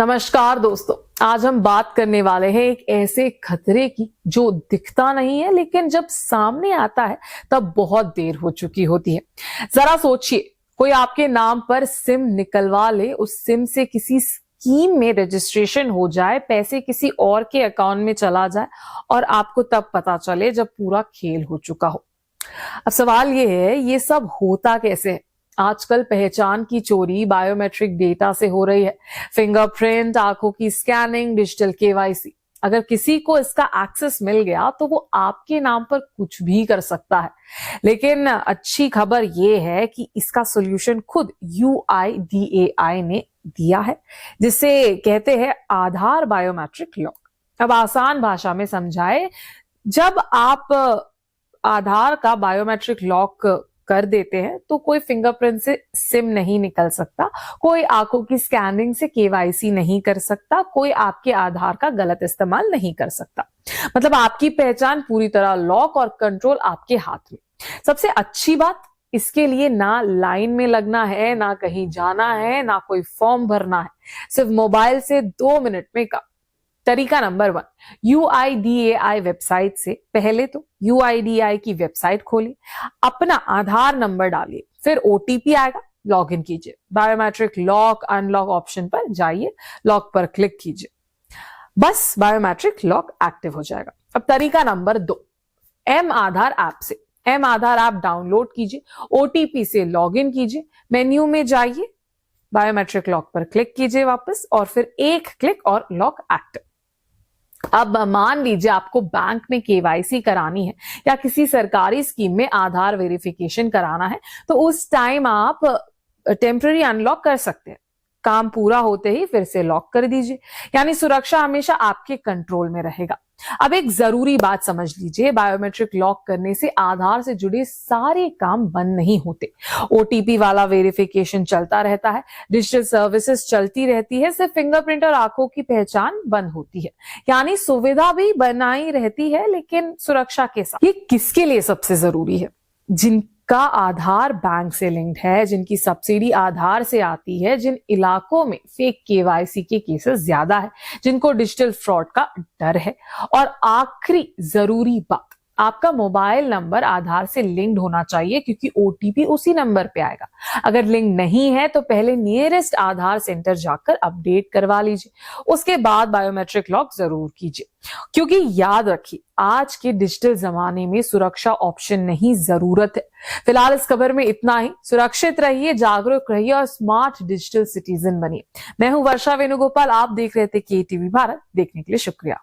नमस्कार दोस्तों, आज हम बात करने वाले हैं एक ऐसे खतरे की जो दिखता नहीं है लेकिन जब सामने आता है तब बहुत देर हो चुकी होती है। जरा सोचिए, कोई आपके नाम पर सिम निकलवा ले, उस सिम से किसी स्कीम में रजिस्ट्रेशन हो जाए, पैसे किसी और के अकाउंट में चला जाए और आपको तब पता चले जब पूरा खेल हो चुका हो। अब सवाल ये है, ये सब होता कैसे है? आजकल पहचान की चोरी बायोमेट्रिक डेटा से हो रही है। फिंगरप्रिंट, आंखों की स्कैनिंग, डिजिटल केवाईसी। अगर किसी को इसका एक्सेस मिल गया तो वो आपके नाम पर कुछ भी कर सकता है। लेकिन अच्छी खबर ये है कि इसका सॉल्यूशन खुद UIDAI ने दिया है, जिसे कहते हैं आधार बायोमेट्रिक लॉक। अब आसान भाषा में समझाए, जब आप आधार का बायोमेट्रिक लॉक कर देते हैं तो कोई फिंगरप्रिंट से सिम नहीं निकल सकता, कोई आंखों की स्कैनिंग से केवाईसी नहीं कर सकता, कोई आपके आधार का गलत इस्तेमाल नहीं कर सकता। मतलब आपकी पहचान पूरी तरह लॉक और कंट्रोल आपके हाथ में। सबसे अच्छी बात, इसके लिए ना लाइन में लगना है, ना कहीं जाना है, ना कोई फॉर्म भरना है। सिर्फ मोबाइल से 2 मिनट में काम। तरीका नंबर 1, UIDAI वेबसाइट से पहले तो UIDAI की वेबसाइट खोलिए, अपना आधार नंबर डालिए, फिर OTP आएगा, लॉग इन कीजिए, बायोमेट्रिक लॉक अनलॉक ऑप्शन पर जाइए, लॉक पर क्लिक कीजिए, बस बायोमेट्रिक लॉक एक्टिव हो जाएगा। अब तरीका नंबर 2, M आधार ऐप से M आधार ऐप डाउनलोड कीजिए, OTP से लॉग इन कीजिए, मेन्यू में जाइए, बायोमेट्रिक लॉक पर क्लिक कीजिए वापस, और फिर एक क्लिक और लॉक एक्टिव। अब मान लीजिए आपको बैंक में केवाईसी करानी है या किसी सरकारी स्कीम में आधार वेरिफिकेशन कराना है, तो उस टाइम आप टेम्पररी अनलॉक कर सकते हैं। काम पूरा होते ही फिर से लॉक कर दीजिए, यानी सुरक्षा हमेशा आपके कंट्रोल में रहेगा। अब एक जरूरी बात समझ लीजिए, बायोमेट्रिक लॉक करने से आधार से जुड़े सारे काम बंद नहीं होते। OTP वाला वेरिफिकेशन चलता रहता है, डिजिटल सर्विसेज चलती रहती है, सिर्फ फिंगरप्रिंट और आंखों की पहचान बंद होती है। यानी सुविधा भी बनाई रहती है लेकिन सुरक्षा के साथ। ये किसके लिए सबसे जरूरी है? जिनका आधार बैंक से लिंक्ड है, जिनकी सब्सिडी आधार से आती है, जिन इलाकों में फेक केवाईसी के केसेस ज्यादा है, जिनको डिजिटल फ्रॉड का डर है। और आखिरी जरूरी बात, आपका मोबाइल नंबर आधार से लिंक्ड होना चाहिए, क्योंकि OTP उसी नंबर पे आएगा। अगर लिंक नहीं है तो पहले नियरेस्ट आधार सेंटर जाकर अपडेट करवा लीजिए, उसके बाद बायोमेट्रिक लॉक जरूर कीजिए। क्योंकि याद रखिए, आज के डिजिटल जमाने में सुरक्षा ऑप्शन नहीं, जरूरत है। फिलहाल इस खबर में इतना ही। सुरक्षित रहिए, जागरूक रहिए और स्मार्ट डिजिटल सिटीजन बनिए। मैं हूं वर्षा वेणुगोपाल, आप देख रहे थे KTV भारत। देखने के लिए शुक्रिया।